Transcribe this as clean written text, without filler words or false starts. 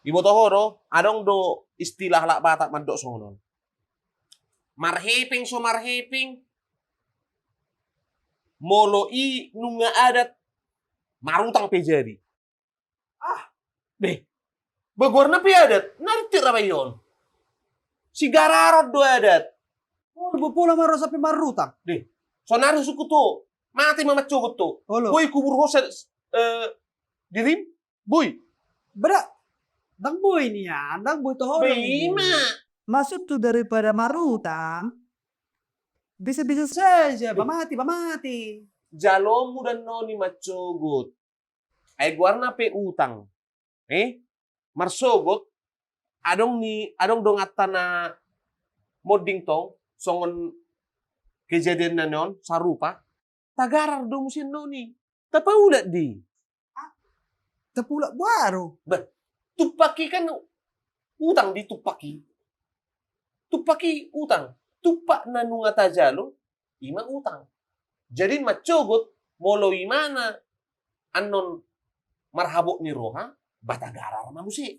Ibu tohoro, adong do istilah lak batak mandok sonon. Marheping so marheping, moloi nunga adat, marutang pejari. Beh, bagorna pi adat, narti ra yon. Si gararot do adat. Oh, pula maro sampai marutang. Deh, sonari suku to, mati mama cugut to. Olo. Boy kubur hosa dirim, boy. Berak. Dang boy nih ya, dang boy toh orang. Bima. Maksud tuh daripada marutang, bisa-bisa saja, bamati. Jalomu dan noni macogot. Ay guarna pe utang. Marsogot, adong dong atana moding tong, songon kejadian na non, sarupa, tagarar do musin noni. Tapaulat di. Tepulak baru. Tupaki kan utang di tupaki. Tupaki utang. Tupak na nunga tajalo, ima utang. Jadi macogot, molo imana, anon marhabok ni roha, batagarar mamusi.